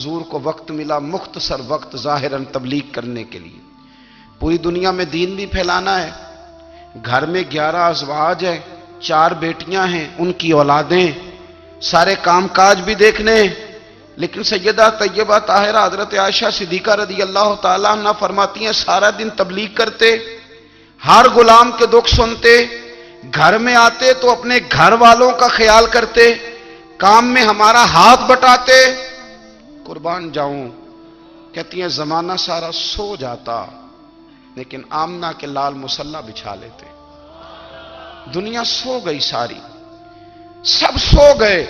حضور کو وقت ملا مختصر وقت ظاہراً تبلیغ کرنے کے لیے، پوری دنیا میں دین بھی پھیلانا ہے۔ گھر میں 11 ازواج ہیں، 4 بیٹیاں ہیں، ان کی اولادیں، سارے کام کاج بھی دیکھنے ہیں۔ لیکن سیدہ طیبہ طاہرہ حضرت عائشہ صدیقہ رضی اللہ تعالیٰ عنہ فرماتی ہیں سارا دن تبلیغ کرتے، ہر غلام کے دکھ سنتے، گھر میں آتے تو اپنے گھر والوں کا خیال کرتے، کام میں ہمارا ہاتھ بٹاتے۔ قربان جاؤں، کہتی ہیں زمانہ سارا سو جاتا لیکن آمنہ کے لال مصلی بچھا لیتے۔ دنیا سو گئی، ساری سب سو گئے،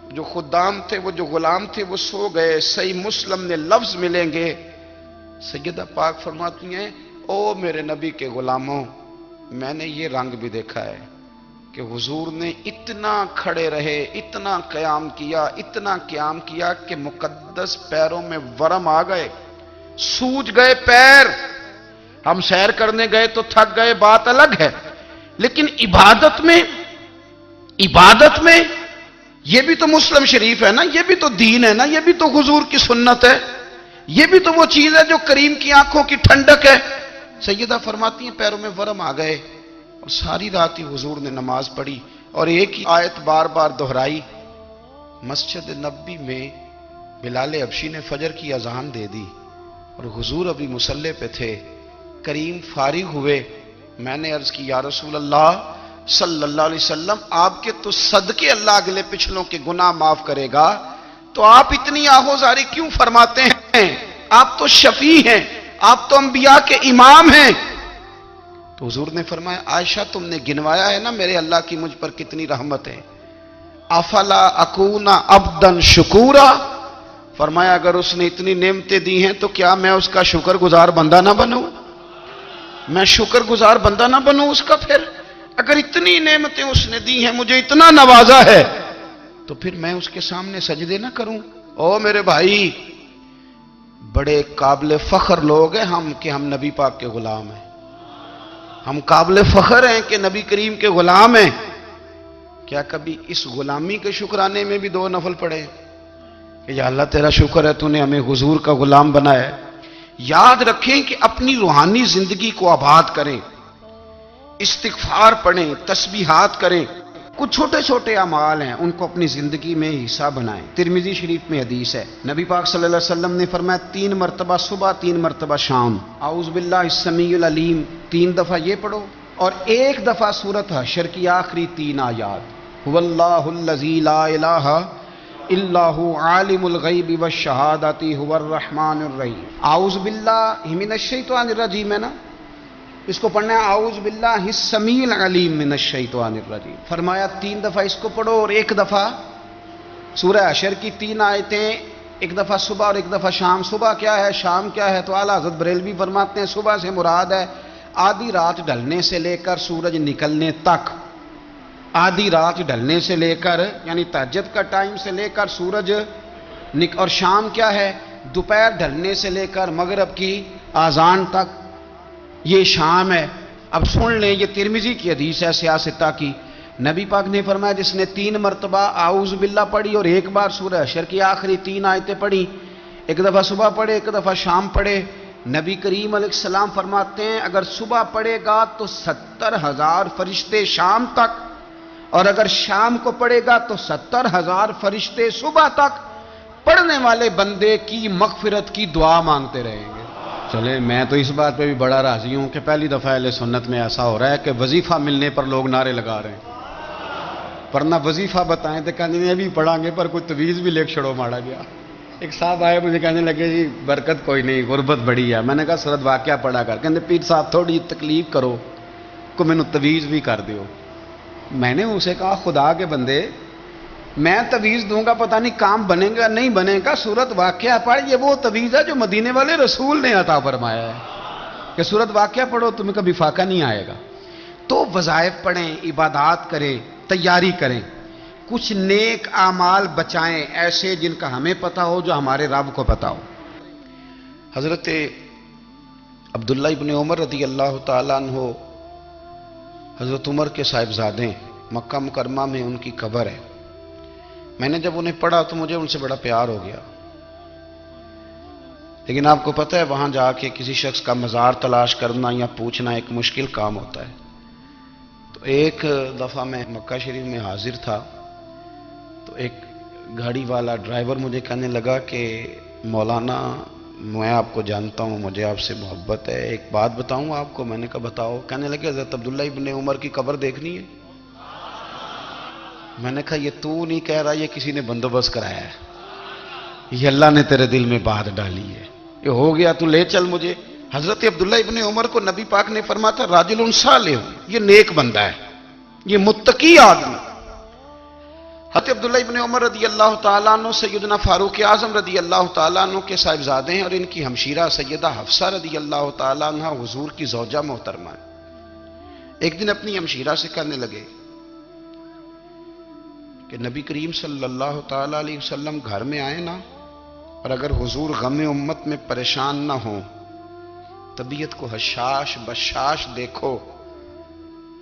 جو خدام تھے، وہ جو غلام تھے، وہ سو گئے۔ صحیح مسلم میں لفظ ملیں گے، سیدہ پاک فرماتی ہیں او میرے نبی کے غلاموں، میں نے یہ رنگ بھی دیکھا ہے کہ حضور نے اتنا کھڑے رہے، اتنا قیام کیا، اتنا قیام کیا کہ مقدس پیروں میں ورم آ گئے، سوج گئے پیر۔ ہم سیر کرنے گئے تو تھک گئے، بات الگ ہے، لیکن عبادت میں یہ بھی تو مسلم شریف ہے نا، یہ بھی تو دین ہے نا، یہ بھی تو حضور کی سنت ہے، یہ بھی تو وہ چیز ہے جو کریم کی آنکھوں کی ٹھنڈک ہے۔ سیدہ فرماتی ہیں پیروں میں ورم آ گئے، اور ساری رات ہی حضور نے نماز پڑھی اور ایک ہی آیت بار بار دہرائی۔ مسجد نبوی میں بلال حبشی نے فجر کی اذان دے دی اور حضور ابھی مصلی پہ تھے، کریم فارغ ہوئے۔ میں نے عرض کی یا رسول اللہ صلی اللہ علیہ وسلم، آپ کے تو صدقے اللہ اگلے پچھلوں کے گناہ معاف کرے گا، تو آپ اتنی آہوزاری کیوں فرماتے ہیں؟ آپ تو شفیع ہیں، آپ تو انبیاء کے امام ہیں۔ تو حضور نے فرمایا عائشہ تم نے گنوایا ہے نا میرے اللہ کی مجھ پر کتنی رحمت ہے، افلا اکون عبدا شکورا، فرمایا اگر اس نے اتنی نعمتیں دی ہیں تو کیا میں اس کا شکر گزار بندہ نہ بنوں؟ میں شکر گزار بندہ نہ بنوں اس کا؟ پھر اگر اتنی نعمتیں اس نے دی ہیں، مجھے اتنا نوازا ہے، تو پھر میں اس کے سامنے سجدے نہ کروں؟ او میرے بھائی، بڑے قابل فخر لوگ ہیں ہم کہ ہم نبی پاک کے غلام ہیں، ہم قابل فخر ہیں کہ نبی کریم کے غلام ہیں۔ کیا کبھی اس غلامی کے شکرانے میں بھی 2 نفل پڑھے کہ یا اللہ تیرا شکر ہے تو نے ہمیں حضور کا غلام بنایا ہے؟ یاد رکھیں کہ اپنی روحانی زندگی کو آباد کریں، استغفار پڑھیں، تسبیحات کریں، کچھ چھوٹے چھوٹے اعمال ہیں ان کو اپنی زندگی میں حصہ بنائیں۔ ترمذی شریف میں حدیث ہے، نبی پاک صلی اللہ علیہ وسلم نے فرمایا 3 مرتبہ صبح، 3 مرتبہ شام اعوذ باللہ السمیع العلیم 3 دفعہ یہ پڑھو، اور 1 دفعہ سورۃ حشر کی آخری 3 آیات، هو اللہ الذی لا الہ الا هو عالم الغیب والشہادۃ هو الرحمن الرحیم۔ اعوذ باللہ من الشیطان الرجیم ہے نا، اس کو پڑھنا ہے اعوذ باللہ السمیع العلیم من الشیطان الرجیم۔ فرمایا 3 دفعہ اس کو پڑھو اور 1 دفعہ سورہ حشر کی 3 آیتیں، 1 دفعہ صبح اور 1 دفعہ شام۔ صبح کیا ہے، شام کیا ہے؟ تو اعلیٰ حضرت بریلوی فرماتے ہیں صبح سے مراد ہے آدھی رات ڈھلنے سے لے کر سورج نکلنے تک، آدھی رات ڈھلنے سے لے کر یعنی تہجد کا ٹائم سے لے کر سورج اور شام کیا ہے، دوپہر ڈھلنے سے لے کر مغرب کی اذان تک، یہ شام ہے۔ اب سن لیں، یہ ترمذی کی حدیث ہے سیاستہ کی، نبی پاک نے فرمایا جس نے 3 مرتبہ اعوذ باللہ پڑھی اور 1 بار سورہ حشر کی آخری 3 آیتیں پڑھی، 1 دفعہ صبح پڑھے، 1 دفعہ شام پڑھے، نبی کریم علیہ السلام فرماتے ہیں اگر صبح پڑھے گا تو 70,000 فرشتے شام تک، اور اگر شام کو پڑھے گا تو 70,000 فرشتے صبح تک پڑھنے والے بندے کی مغفرت کی دعا مانگتے رہیں گے۔ چلے میں تو اس بات پہ بھی بڑا راضی ہوں کہ پہلی دفعہ اہل سنت میں ایسا ہو رہا ہے کہ وظیفہ ملنے پر لوگ نعرے لگا رہے ہیں، ورنہ وظیفہ بتائیں تو کہنے ابھی پڑھیں گے پر کوئی تویز بھی لکھ چھڑو مارا گیا۔ ایک صاحب آئے مجھے کہنے لگے جی برکت کوئی نہیں، غربت بڑی ہے۔ میں نے کہا سورۃ واقعہ پڑھا کر، کہنے پیر صاحب تھوڑی تکلیف کرو کو میں نے تویز بھی کر دیو۔ میں نے اسے کہا خدا کے بندے میں تویز دوں گا پتہ نہیں کام بنے گا نہیں بنے گا، سورۃ واقعہ پڑھ، یہ وہ تویز ہے جو مدینے والے رسول نے عطا فرمایا ہے کہ سورۃ واقعہ پڑھو تمہیں کبھی فاقہ نہیں آئے گا۔ تو وظائف پڑھیں، عبادات کریں، تیاری کریں، کچھ نیک اعمال بچائیں ایسے جن کا ہمیں پتہ ہو، جو ہمارے رب کو پتہ ہو۔ حضرت عبداللہ ابن عمر رضی اللہ تعالیٰ عنہ حضرت عمر کے صاحبزادے، مکہ مکرمہ میں ان کی قبر ہے۔ میں نے جب انہیں پڑھا تو مجھے ان سے بڑا پیار ہو گیا۔ لیکن آپ کو پتہ ہے وہاں جا کے کسی شخص کا مزار تلاش کرنا یا پوچھنا ایک مشکل کام ہوتا ہے۔ تو ایک دفعہ میں مکہ شریف میں حاضر تھا، تو ایک گاڑی والا ڈرائیور مجھے کہنے لگا کہ مولانا میں آپ کو جانتا ہوں، مجھے آپ سے محبت ہے، ایک بات بتاؤں آپ کو؟ میں نے کہا بتاؤ۔ کہنے لگے حضرت عبداللہ ابن عمر کی قبر دیکھنی ہے۔ میں نے کہا یہ تو نہیں کہہ رہا، یہ کسی نے بندوبست کرایا ہے، یہ اللہ نے تیرے دل میں بات ڈالی ہے، یہ ہو گیا تو لے چل مجھے۔ حضرت عبداللہ ابن عمر کو نبی پاک نے فرمایا تھا راجل صالح، یہ نیک بندہ ہے، یہ متقی آدمی۔ حضرت عبداللہ ابن عمر رضی اللہ تعالیٰ عنہ سیدنا فاروق اعظم رضی اللہ تعالیٰ عنہ کے صاحبزادے ہیں، اور ان کی ہمشیرہ سیدہ حفصہ رضی اللہ تعالیٰ عنہ حضور کی زوجہ محترمہ ہے۔ ایک دن اپنی ہمشیرہ سے کہنے لگے کہ نبی کریم صلی اللہ تعالیٰ علیہ وسلم گھر میں آئے نا، اور اگر حضور غم امت میں پریشان نہ ہوں، طبیعت کو حشاش بشاش دیکھو،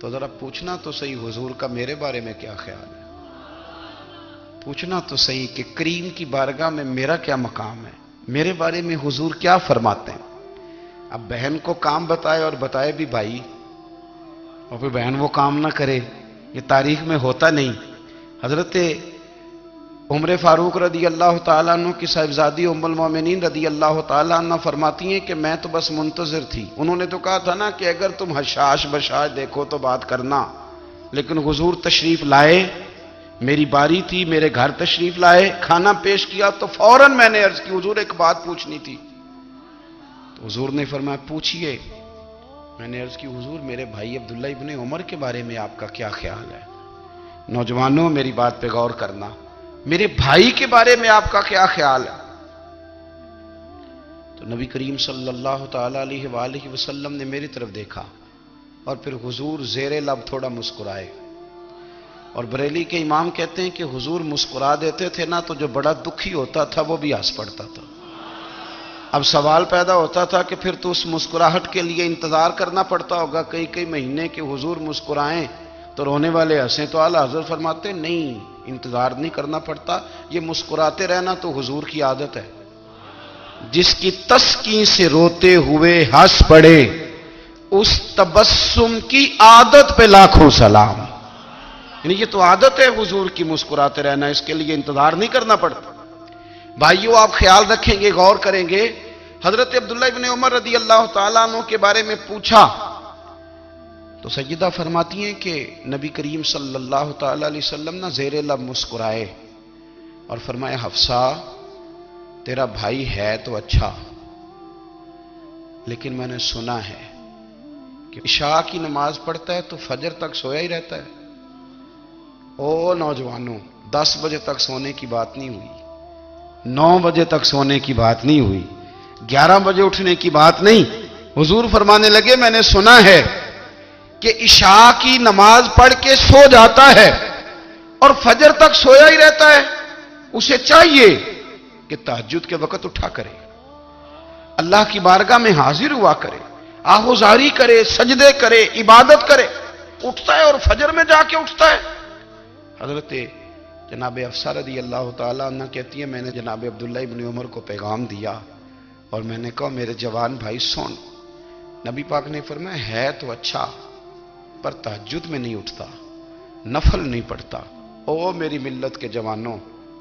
تو ذرا پوچھنا تو صحیح حضور کا میرے بارے میں کیا خیال ہے، پوچھنا تو صحیح کہ کریم کی بارگاہ میں میرا کیا مقام ہے، میرے بارے میں حضور کیا فرماتے ہیں۔ اب بہن کو کام بتائے، اور بتائے بھی بھائی، اور پھر بہن وہ کام نہ کرے، یہ تاریخ میں ہوتا نہیں۔ حضرت عمر فاروق رضی اللہ تعالیٰ عنہ کی صاحبزادی ام المومنین رضی اللہ تعالیٰ عنہ فرماتی ہیں کہ میں تو بس منتظر تھی، انہوں نے تو کہا تھا نا کہ اگر تم حشاش بشاش دیکھو تو بات کرنا، لیکن حضور تشریف لائے، میری باری تھی، میرے گھر تشریف لائے، کھانا پیش کیا تو فوراً میں نے عرض کی حضور ایک بات پوچھنی تھی۔ تو حضور نے فرمایا پوچھئے۔ میں نے عرض کی حضور میرے بھائی عبداللہ ابن عمر کے بارے میں آپ کا کیا خیال ہے؟ نوجوانوں میری بات پہ غور کرنا، میرے بھائی کے بارے میں آپ کا کیا خیال ہے؟ تو نبی کریم صلی اللہ تعالیٰ علیہ وآلہ وسلم نے میری طرف دیکھا، اور پھر حضور زیر لب تھوڑا مسکرائے، اور بریلی کے امام کہتے ہیں کہ حضور مسکرا دیتے تھے نا تو جو بڑا دکھی ہوتا تھا وہ بھی ہنس پڑتا تھا۔ اب سوال پیدا ہوتا تھا کہ پھر تو اس مسکراہٹ کے لیے انتظار کرنا پڑتا ہوگا کئی کئی مہینے کہ حضور مسکرائیں تو رونے والے ہنسیں، تو اعلیٰ حضرت فرماتے نہیں، انتظار نہیں کرنا پڑتا، یہ مسکراتے رہنا تو حضور کی عادت ہے۔ جس کی تسکین سے روتے ہوئے ہنس پڑے، اس تبسم کی عادت پہ لاکھوں سلام۔ یعنی یہ تو عادت ہے حضور کی مسکراتے رہنا، اس کے لیے انتظار نہیں کرنا پڑتا۔ بھائیو آپ خیال رکھیں گے، غور کریں گے، حضرت عبداللہ ابن عمر رضی اللہ تعالیٰ عنہ کے بارے میں پوچھا تو سیدہ فرماتی ہیں کہ نبی کریم صلی اللہ تعالیٰ علیہ وسلم نہ زیر لب مسکرائے اور فرمایا حفصہ تیرا بھائی ہے تو اچھا، لیکن میں نے سنا ہے کہ عشاء کی نماز پڑھتا ہے تو فجر تک سویا ہی رہتا ہے۔ او نوجوانوں، 10 بجے تک سونے کی بات نہیں ہوئی، 9 بجے تک سونے کی بات نہیں ہوئی، 11 بجے اٹھنے کی بات نہیں۔ حضور فرمانے لگے میں نے سنا ہے کہ عشاء کی نماز پڑھ کے سو جاتا ہے اور فجر تک سویا ہی رہتا ہے، اسے چاہیے کہ تہجد کے وقت اٹھا کرے، اللہ کی بارگاہ میں حاضر ہوا کرے، آہوزاری کرے، سجدے کرے، عبادت کرے، اٹھتا ہے اور فجر میں جا کے اٹھتا ہے۔ حضرت جناب حفصہ رضی اللہ تعالیٰ عنہ کہتی ہے میں نے جناب عبداللہ ابن عمر کو پیغام دیا اور میں نے کہا میرے جوان بھائی سن، نبی پاک نے فرمایا ہے تو اچھا پر تہجد میں نہیں اٹھتا، نفل نہیں پڑھتا۔ او میری ملت کے جوانوں،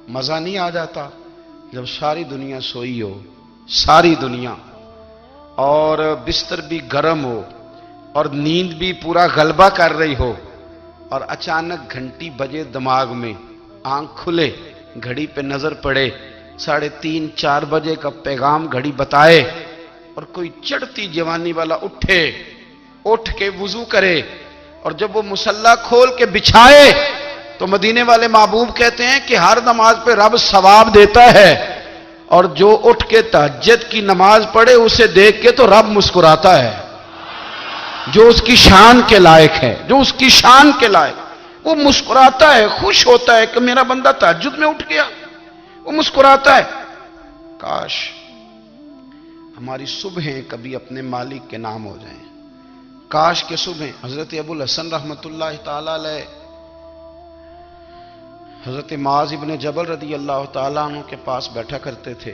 مزہ نہیں آ جاتا جب ساری دنیا سوئی ہو، ساری دنیا، اور بستر بھی گرم ہو اور نیند بھی پورا غلبہ کر رہی ہو، اور اچانک گھنٹی بجے دماغ میں، آنکھ کھلے، گھڑی پہ نظر پڑے، 3:30 4 بجے کا پیغام گھڑی بتائے، اور کوئی چڑھتی جوانی والا اٹھ کے وضو کرے، اور جب وہ مصلی کھول کے بچھائے تو مدینے والے محبوب کہتے ہیں کہ ہر نماز پہ رب ثواب دیتا ہے، اور جو اٹھ کے تہجد کی نماز پڑھے اسے دیکھ کے تو رب مسکراتا ہے، جو اس کی شان کے لائق ہے، جو اس کی شان کے لائق، وہ مسکراتا ہے، خوش ہوتا ہے کہ میرا بندہ تہجد میں اٹھ گیا، وہ مسکراتا ہے۔ کاش ہماری صبحیں کبھی اپنے مالک کے نام ہو جائیں، کاش کے صبح۔ حضرت ابو الحسن رحمت اللہ تعالیٰ علیہ حضرت معاذ ابن جبل رضی اللہ تعالیٰ عنہ کے پاس بیٹھا کرتے تھے،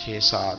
6-7,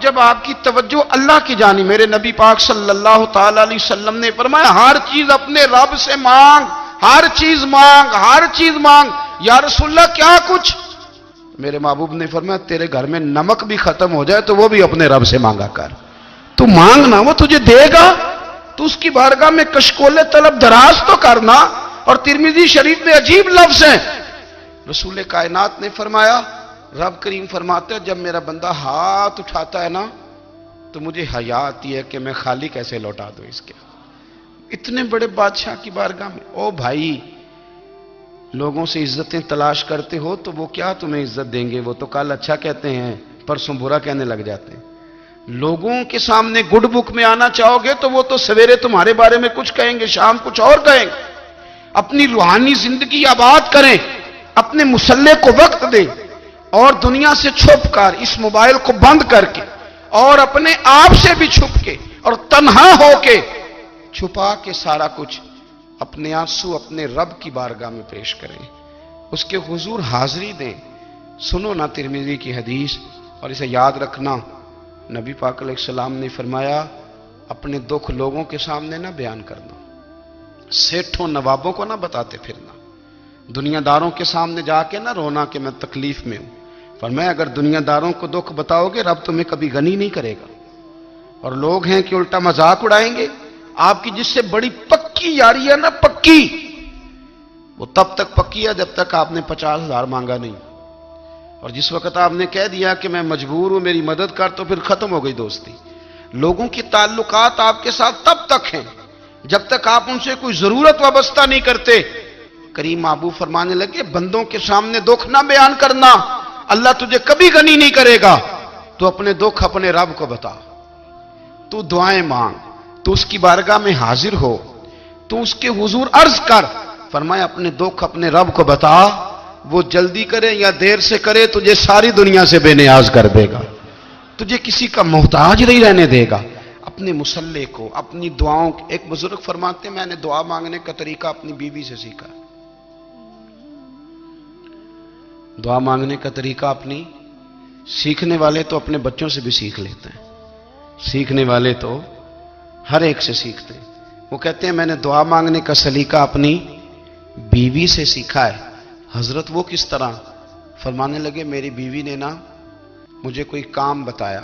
جب آپ کی توجہ اللہ کی جانب، میرے نبی پاک صلی اللہ تعالی علیہ وسلم نے فرمایا ہر چیز اپنے رب سے مانگ، ہر چیز مانگ، ہر چیز مانگ۔ یا رسول اللہ کیا کچھ؟ میرے محبوب نے فرمایا تیرے گھر میں نمک بھی ختم ہو جائے تو وہ بھی اپنے رب سے مانگا کر، تو مانگنا وہ تجھے دے گا، تو اس کی بارگاہ میں کشکول طلب دراز تو کرنا۔ اور ترمذی شریف میں عجیب لفظ ہیں، رسول کائنات نے فرمایا، رب کریم فرماتا ہے جب میرا بندہ ہاتھ اٹھاتا ہے نا تو مجھے حیا آتی ہے کہ میں خالی کیسے لوٹا دوں اس کے۔ اتنے بڑے بادشاہ کی بارگاہ میں، او بھائی لوگوں سے عزتیں تلاش کرتے ہو تو وہ کیا تمہیں عزت دیں گے؟ وہ تو کل اچھا کہتے ہیں پرسوں برا کہنے لگ جاتے ہیں۔ لوگوں کے سامنے گڈ بک میں آنا چاہو گے تو وہ تو سویرے تمہارے بارے میں کچھ کہیں گے، شام کچھ اور کہیں گے۔ اپنی روحانی زندگی آباد کریں، اپنے مسلح کو وقت دیں، اور دنیا سے چھپ کر اس موبائل کو بند کر کے اور اپنے آپ سے بھی چھپ کے اور تنہا ہو کے چھپا کے سارا کچھ اپنے آنسو اپنے رب کی بارگاہ میں پیش کریں، اس کے حضور حاضری دیں۔ سنو نا ترمذی کی حدیث، اور اسے یاد رکھنا، نبی پاک علیہ السلام نے فرمایا اپنے دکھ لوگوں کے سامنے نہ بیان کرنا، سیٹھوں نوابوں کو نہ بتاتے پھرنا، دنیا داروں کے سامنے جا کے نہ رونا کہ میں تکلیف میں ہوں۔ فرمایا اگر دنیا داروں کو دکھ بتاؤ گے رب تمہیں کبھی غنی نہیں کرے گا، اور لوگ ہیں کہ الٹا مذاق اڑائیں گے۔ آپ کی جس سے بڑی پکی یاری ہے نا، پکی، وہ تب تک پکی ہے جب تک آپ نے 50,000 مانگا نہیں، اور جس وقت آپ نے کہہ دیا کہ میں مجبور ہوں میری مدد کر تو پھر ختم ہو گئی دوستی۔ لوگوں کی تعلقات آپ کے ساتھ تب تک ہیں جب تک آپ ان سے کوئی ضرورت وابستہ نہیں کرتے۔ کریم محبوب فرمانے لگے بندوں کے سامنے دکھ نہ بیان کرنا، اللہ تجھے کبھی غنی نہیں کرے گا۔ تو اپنے دکھ اپنے رب کو بتا، تو دعائیں مانگ، تو اس کی بارگاہ میں حاضر ہو، تو اس کے حضور عرض کر۔ فرمایا اپنے دکھ اپنے رب کو بتا، وہ جلدی کرے یا دیر سے کرے تجھے ساری دنیا سے بے نیاز کر دے گا، تجھے کسی کا محتاج نہیں رہنے دے گا۔ اپنے مسلح کو، اپنی دعاؤں، ایک بزرگ فرماتے ہیں میں نے دعا مانگنے کا طریقہ اپنی بیوی سے سیکھا۔ دعا مانگنے کا طریقہ اپنی، سیکھنے والے تو اپنے بچوں سے بھی سیکھ لیتے ہیں، سیکھنے والے تو ہر ایک سے سیکھتے ہیں۔ وہ کہتے ہیں میں نے دعا مانگنے کا سلیقہ اپنی بیوی سے سیکھا ہے۔ حضرت وہ کس طرح؟ فرمانے لگے میری بیوی نے نا مجھے کوئی کام بتایا،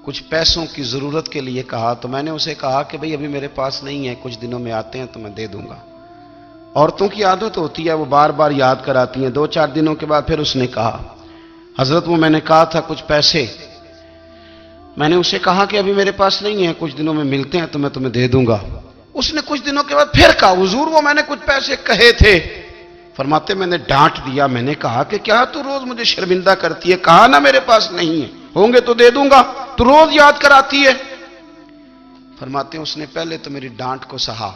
کچھ پیسوں کی ضرورت کے لیے کہا، تو میں نے اسے کہا کہ بھئی ابھی میرے پاس نہیں ہے، کچھ دنوں میں آتے ہیں تو میں دے دوں گا۔ عورتوں کی عادت ہوتی ہے وہ بار بار یاد کراتی ہیں، 2-4 دنوں کے بعد پھر اس نے کہا حضرت وہ میں نے کہا تھا کچھ پیسے، میں نے اسے کہا کہ ابھی میرے پاس نہیں ہے، کچھ دنوں میں ملتے ہیں تو میں تمہیں دے دوں گا۔ اس نے کچھ دنوں کے بعد پھر کہا حضور وہ میں نے کچھ پیسے کہے تھے۔ فرماتے میں نے ڈانٹ دیا، میں نے کہا کہ کیا تو روز مجھے شرمندہ کرتی ہے، کہا نا میرے پاس نہیں ہے، ہوں گے تو دے دوں گا، تو روز یاد کراتی ہے۔ فرماتے ہیں اس نے پہلے تو میری ڈانٹ کو سہا،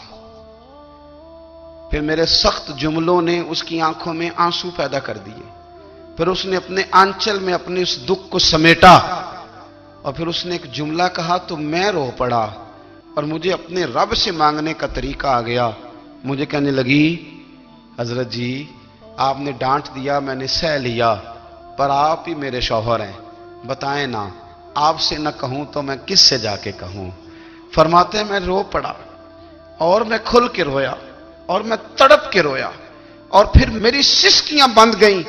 پھر میرے سخت جملوں نے اس کی آنکھوں میں آنسو پیدا کر دیے، پھر اس نے اپنے آنچل میں اپنے اس دکھ کو سمیٹا، اور پھر اس نے ایک جملہ کہا تو میں رو پڑا، اور مجھے اپنے رب سے مانگنے کا طریقہ آ گیا۔ مجھے کہنے لگی حضرت جی آپ نے ڈانٹ دیا میں نے سہ لیا، پر آپ ہی میرے شوہر ہیں، بتائیں نا آپ سے نہ کہوں تو میں کس سے جا کے کہوں۔ فرماتے ہیں میں رو پڑا، اور میں کھل کے رویا، اور میں تڑپ کے رویا، اور پھر میری سسکیاں بند گئیں۔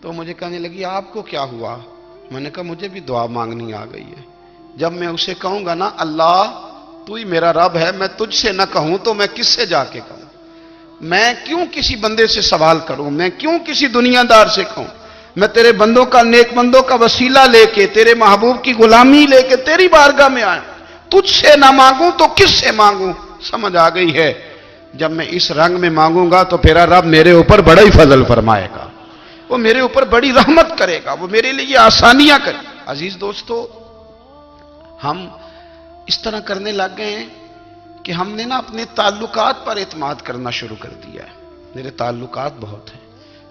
تو مجھے کہنے لگی آپ کو کیا ہوا؟ میں نے کہا مجھے بھی دعا مانگنی آ گئی ہے، جب میں اسے کہوں گا نا اللہ تو ہی میرا رب ہے، میں تجھ سے نہ کہوں تو میں کس سے جا کے کہوں؟ میں کیوں کسی بندے سے سوال کروں؟ میں کیوں کسی دنیا دار سے کہوں؟ میں تیرے بندوں کا، نیک بندوں کا وسیلہ لے کے، تیرے محبوب کی غلامی لے کے تیری بارگاہ میں آیا، تجھ سے نہ مانگوں تو کس سے مانگوں؟ سمجھ آ گئی ہے جب میں اس رنگ میں مانگوں گا تو پھر رب میرے اوپر بڑا ہی فضل فرمائے گا، وہ میرے اوپر بڑی رحمت کرے گا، وہ میرے لیے آسانیاں کرے گا۔ عزیز دوستو ہم اس طرح کرنے لگ گئے ہیں کہ ہم نے نا اپنے تعلقات پر اعتماد کرنا شروع کر دیا ہے۔ میرے تعلقات بہت ہیں،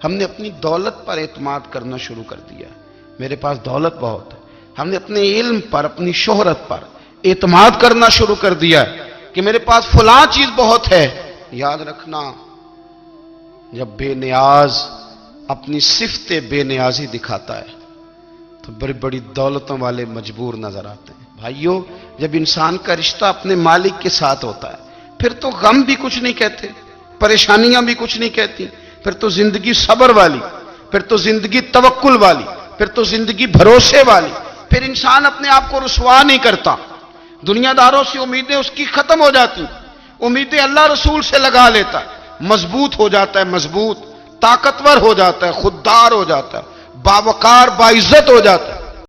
ہم نے اپنی دولت پر اعتماد کرنا شروع کر دیا ہے، میرے پاس دولت بہت ہے۔ ہم نے اپنے علم پر، اپنی شہرت پر اعتماد کرنا شروع کر دیا ہے کہ میرے پاس فلاں چیز بہت ہے۔ یاد رکھنا جب بے نیاز اپنی صفت بے نیازی دکھاتا ہے تو بڑی بڑی دولتوں والے مجبور نظر آتے ہیں۔ بھائیوں، جب انسان کا رشتہ اپنے مالک کے ساتھ ہوتا ہے پھر تو غم بھی کچھ نہیں کہتے، پریشانیاں بھی کچھ نہیں کہتی، پھر تو زندگی صبر والی، پھر تو زندگی توکل والی، پھر تو زندگی بھروسے والی، پھر انسان اپنے آپ کو رسوا نہیں کرتا، دنیا داروں سے امیدیں اس کی ختم ہو جاتی، امیدیں اللہ رسول سے لگا لیتا ہے، مضبوط ہو جاتا ہے، مضبوط، طاقتور ہو جاتا ہے، خوددار ہو جاتا ہے، باوقار باعزت ہو جاتا ہے۔